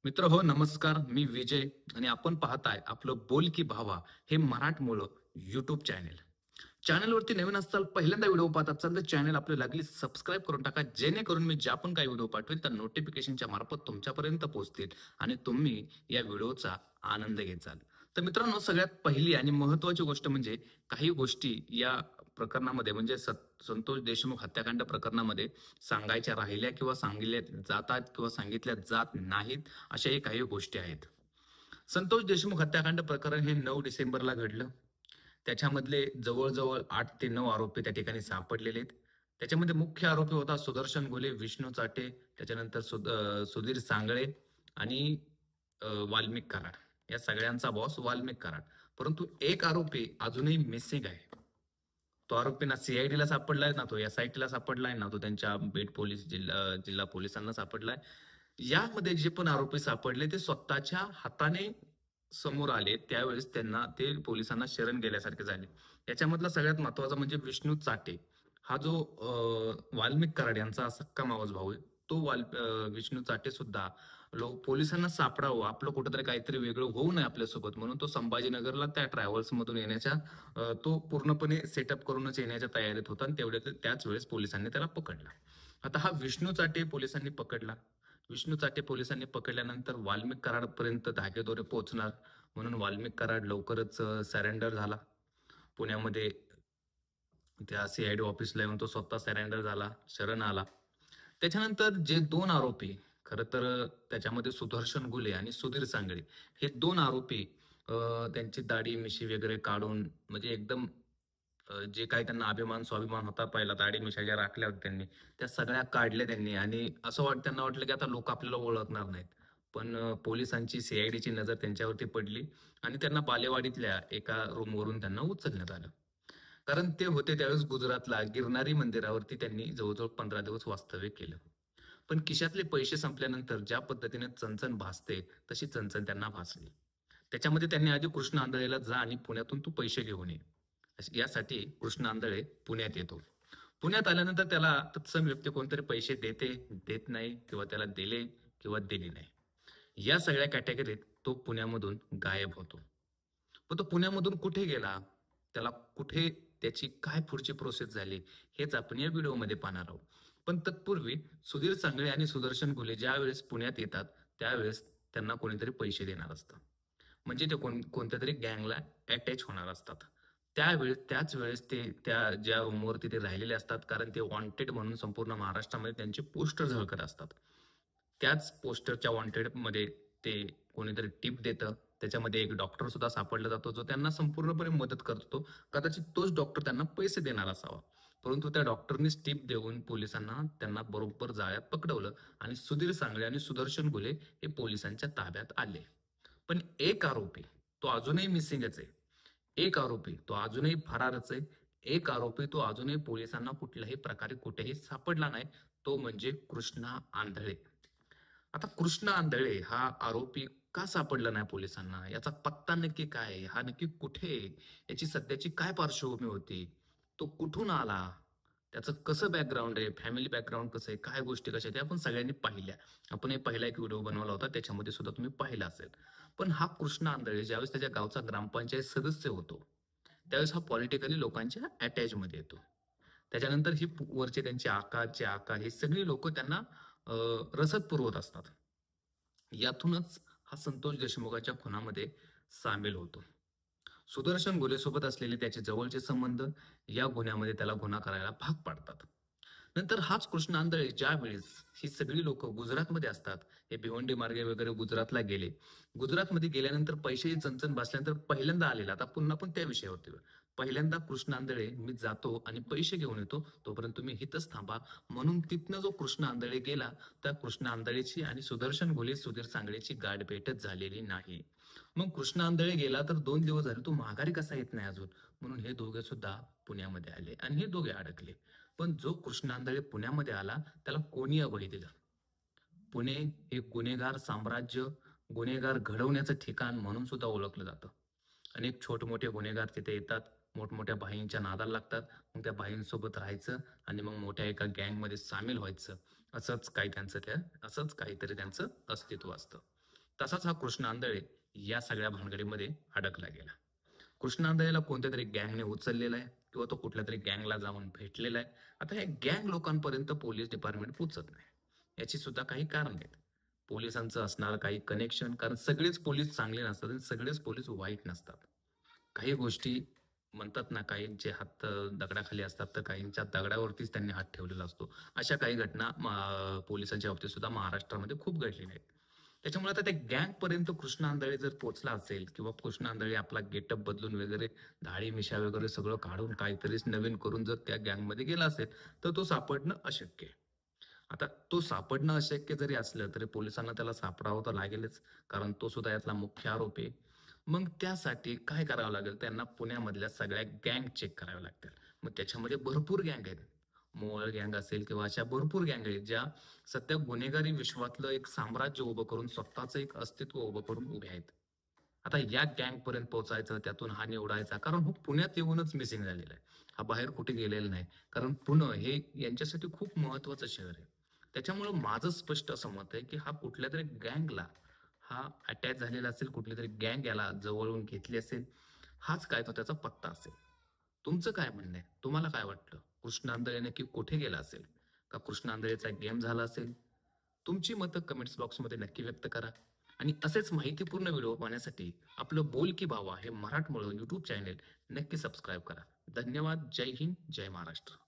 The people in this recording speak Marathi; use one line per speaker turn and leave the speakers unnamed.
मित्र हो नमस्कार. मी विजय आणि आपण पाहताय आपलं बोल की भावा हे मराठमोळं यूट्यूब चॅनेल. चॅनलवरती नवीन असाल, पहिल्यांदा व्हिडिओ पाहत असाल तर चॅनल आपलं लागली सबस्क्राईब करून टाका. जेणेकरून मी ज्या पण काही व्हिडिओ पाठवेल त्या नोटिफिकेशनच्या मार्फत तुमच्यापर्यंत पोहोचतील आणि तुम्ही या व्हिडिओचा आनंद घेचाल. तर मित्रांनो, सगळ्यात पहिली आणि महत्त्वाची गोष्ट म्हणजे काही गोष्टी या प्रकरणामध्ये म्हणजे संतोष देशमुख हत्याकांड प्रकरणामध्ये सांगायच्या राहिल्या किंवा सांगितल्या जातात किंवा सांगितल्या जात नाहीत, अशाही काही गोष्टी आहेत. संतोष देशमुख हत्याकांड प्रकरण हे 9 डिसेंबरला घडलं. त्याच्यामधले जवळ-जवळ 8 ते 9 आरोपी त्या ठिकाणी सापडलेले आहेत. त्याच्यामध्ये मुख्य आरोपी होता सुदर्शन घुले, विष्णू चाटे, त्याच्यानंतर सुधीर सांगळे आणि वाल्मिक कराड. या सगळ्यांचा बॉस वाल्मिक कराड. परंतु एक आरोपी अजूनही मिसिंग आहे. तो आरोपी ना ला सापडलाय, ना तो एस-आय-टीला सापडलाय, ना तो त्यांच्या बीड पोलीस जिल्हा पोलिसांना सापडलाय. यामध्ये जे पण आरोपी सापडले ते स्वतःच्या हाताने समोर आले, त्यावेळेस त्यांना ते पोलिसांना शरण गेल्यासारखे झाले. याच्यामधला सगळ्यात महत्त्वाचा म्हणजे विष्णू चाटे. हा जो वाल्मिक कराड यांचा सक्का मावस भाऊ आहे. तो विष्णू चाटे सुद्धा पोलिसांना सापडावं, आपलं कुठेतरी काहीतरी वेगळं होऊ नये आपल्यासोबत म्हणून तो संभाजीनगरला त्या ट्रॅव्हल्समधून येण्याच्या तो पूर्णपणे सेटअप करूनच येण्याच्या तयारीत होता आणि त्याच वेळेस पोलिसांनी त्याला पकडला. आता हा विष्णू चाटे पोलिसांनी पकडला. विष्णू चाटे पोलिसांनी पकडल्यानंतर वाल्मिक कराडपर्यंत धागेदोरे पोहोचणार म्हणून वाल्मिक कराड लवकरच सरेंडर झाला. पुण्यामध्ये त्या सी ऑफिसला येऊन तो स्वतः सरेंडर झाला, शरण आला. त्याच्यानंतर जे 2 आरोपी खरं तर त्याच्यामध्ये सुदर्शन घुले आणि सुधीर सांगळे हे 2 आरोपी त्यांची दाढी, मिशी वगैरे काढून म्हणजे एकदम जे काही त्यांना अभिमान, स्वाभिमान होता पहिला दाढी मिशा ज्या राखल्या होत्या त्यांनी, त्या सगळ्या काढल्या त्यांनी आणि त्यांना वाटलं की आता लोक आपल्याला ओळखणार नाहीत. पण पोलिसांची सी नजर त्यांच्यावरती पडली आणि त्यांना बालेवाडीतल्या एका रूमवरून त्यांना उचलण्यात आलं. कारण ते होते त्यावेळेस गुजरातला गिरनारी मंदिरावरती त्यांनी जवळ-जवळ 15 दिवस वास्तव्य केलं. पण खिशातले पैसे संपल्यानंतर ज्या पद्धतीने चणचण भासते, तशी चणचण त्यांना भासली. त्याच्यामध्ये त्यांनी आधी कृष्ण आंधळेला जा आणि पुण्यातून तू पैसे घेऊन ये. यासाठी कृष्ण आंधळे पुण्यात येतो. पुण्यात आल्यानंतर त्याला तत्सम व्यक्ती कोणतरी पैसे देते, देत नाही किंवा त्याला दिले किंवा दिले नाही. या सगळ्या कॅटेगरीत तो पुण्यामधून गायब होतो. मग तो पुण्यामधून कुठे गेला? त्याला कुठे त्याची काय पुढची प्रोसेस झाली? हेच आपण या व्हिडिओमध्ये पाहणार आहोत. पण तत्पूर्वी सुधीर सांगळे आणि सुदर्शन घुले ज्यावेळेस पुण्यात येतात, त्यावेळेस त्यांना कोणीतरी पैसे देणार असतं. म्हणजे ते कोणत्यातरी गँगला अटॅच होणार असतात. त्याच वेळेस ते त्या ज्या रूमवरती ते राहिलेले असतात, कारण ते वॉन्टेड म्हणून संपूर्ण महाराष्ट्रामध्ये त्यांचे पोस्टर झळकत असतात. त्याच पोस्टरच्या वॉन्टेडमध्ये ते कोणीतरी टिप देतं. त्याच्यामध्ये एक डॉक्टर सुद्धा सापडला जातो, जो त्यांना संपूर्णपणे मदत करतो. कदाचित तोच डॉक्टर त्यांना पैसे देणार असावा. परंतु त्या डॉक्टरनीच टिप देऊन पोलिसांना त्यांना बरोबर जाळ्यात पकडवलं आणि सुधीर सांगळे आणि सुदर्शन घुले हे पोलिसांच्या ताब्यात आले. पण एक आरोपी तो अजूनही मिसिंगच आहे. एक आरोपी तो अजूनही फरारच आहे. एक आरोपी तो अजूनही पोलिसांना कुठल्याही प्रकारे कुठेही सापडला नाही. तो म्हणजे कृष्णा आंधळे. आता कृष्णा आंधळे हा आरोपी का सापडला नाही पोलिसांना? याचा पत्ता नक्की काय आहे? हा नक्की कुठे आहे? याची सध्याची काय पार्श्वभूमी होती? तो कुठून आला? त्याचं कसं बॅकग्राऊंड आहे? फॅमिली बॅकग्राऊंड कसं आहे? काय गोष्टी कशा आहेत? आपण सगळ्यांनी पाहिल्या. आपण हे पहिला एक व्हिडिओ बनवला होता, त्याच्यामध्ये सुद्धा तुम्ही पाहिला असेल. पण हा कृष्णा आंधळे ज्यावेळेस त्याच्या गावचा ग्रामपंचायत सदस्य होतो, त्यावेळेस हा पॉलिटिकली लोकांच्या अटॅचमध्ये येतो. त्याच्यानंतर ही वरचे त्यांचे आका ही सगळी लोकं त्यांना रसद पुरवत असतात. यातूनच हा संतोष देशमुखाच्या खुनामध्ये सामील होतो. सुदर्शन घुलेसोबत असलेले त्याचे जवळचे संबंध या गुन्ह्यामध्ये त्याला गुन्हा करायला भाग पाडतात. नंतर हाच कृष्ण आंधळे ज्यावेळेस ही सगळी लोक गुजरातमध्ये असतात, हे भिवंडी मार्गे वगैरे गुजरातला गेले. गुजरातमध्ये गेल्यानंतर पैशाची चणचण भासल्यानंतर पहिल्यांदा आलेला, आता पुन्हा पण त्या विषयावरती पहिल्यांदा कृष्ण आंधळे मी जातो आणि पैसे घेऊन येतो, तोपर्यंत तुम्ही इथंच थांबा म्हणून तिथनं जो कृष्ण आंधळे गेला, त्या कृष्ण आंधळेची आणि सुदर्शन घुले सुधीर सांगळेची गाठभेटच झालेली नाही. मग कृष्ण आंधळे गेला तर 2 दिवस झाले, तो माघारी कसा येत नाही अजून, म्हणून हे दोघे सुद्धा पुण्यामध्ये आले आणि हे दोघे अडकले. पण जो कृष्ण आंधळे पुण्यामध्ये आला, त्याला कोणी अभय दिलं? पुणे हे गुन्हेगार साम्राज्य, गुन्हेगार घडवण्याचं ठिकाण म्हणून सुद्धा ओळखलं जातं. अनेक छोटे-मोठे गुन्हेगार तिथे येतात, मोठमोठ्या बाईंच्या नादाला लागतात. मग त्या बाईंसोबत राहायचं आणि मग मोठ्या एका गँगमध्ये सामील व्हायचं. असंच काहीतरी त्यांचं अस्तित्व असतं. तसाच हा कृष्ण आंधळे या सगळ्या भानगडीमध्ये अडकला गेला. कृष्ण आंधळेला कोणत्या तरी गँगने उचललेला आहे किंवा तो कुठल्या तरी गँगला जाऊन भेटलेला आहे. आता हे गँग लोकांपर्यंत पोलीस डिपार्टमेंट पोहोचत नाही. याची सुद्धा काही कारण आहेत. पोलिसांचं असणारं काही कनेक्शन, कारण सगळेच पोलीस चांगले नसतात आणि सगळेच पोलीस वाईट नसतात. काही गोष्टी म्हणतात ना, काहींचे हात दगडाखाली असतात, तर काहींच्या दगडावरतीच त्यांनी हात ठेवलेला असतो. अशा काही घटना पोलिसांच्या बाबतीत सुद्धा महाराष्ट्रामध्ये खूप घडलेल्या आहेत. त्याच्यामुळे आता त्या गँगपर्यंत कृष्ण आंधळे जर पोहोचला असेल किंवा कृष्ण आंधळे आपला गेटअप बदलून वगैरे दाढी मिशा वगैरे सगळं काढून काहीतरीच नवीन करून जर त्या गँगमध्ये गेला असेल, तर तो सापडणं अशक्य आहे. आता तो सापडणं अशक्य जरी असलं, तरी पोलिसांना त्याला सापडावं तर लागेलच, कारण तो सुद्धा यातला मुख्य आरोपी आहे. मग त्यासाठी काय करावं लागेल? त्यांना पुण्यामधल्या सगळ्या गँग चेक कराव्या लागतील. मग त्याच्यामध्ये भरपूर गँग आहेत. मोहोळ गँग असेल किंवा अशा भरपूर गँग आहेत, ज्या सध्या गुन्हेगारी विश्वातलं एक साम्राज्य उभं करून स्वतःचं एक अस्तित्व उभं करून उभे आहेत. आता या गँगपर्यंत पोहोचायचं, त्यातून हा निवडायचा, कारण हो पुण्यात येऊनच मिसिंग झालेला आहे. हा बाहेर कुठे गेलेला नाही. कारण पुणे हे यांच्यासाठी खूप महत्वाचं शहर आहे. त्याच्यामुळं माझं स्पष्ट असं मत आहे, की हा कुठल्यातरी गँगला हा अटॅच झालेला असेल, कुठलीतरी गँग याला जवळून घेतली असेल. हाच काय तो त्याचा पत्ता असेल. तुमचं काय म्हणणं आहे? तुम्हाला काय वाटतं? कृष्ण आंधळे नक्की कुठे गेला असेल? का कृष्ण आंधळेचा गेम झाला असेल? तुमची मतं कमेंट्स बॉक्समध्ये नक्की व्यक्त करा. आणि असेच माहितीपूर्ण व्हिडिओ पाहण्यासाठी आपलं बोल की भावा हे मराठमोळं यूट्यूब चॅनेल नक्की सबस्क्राईब करा. धन्यवाद. जय हिंद, जय महाराष्ट्र.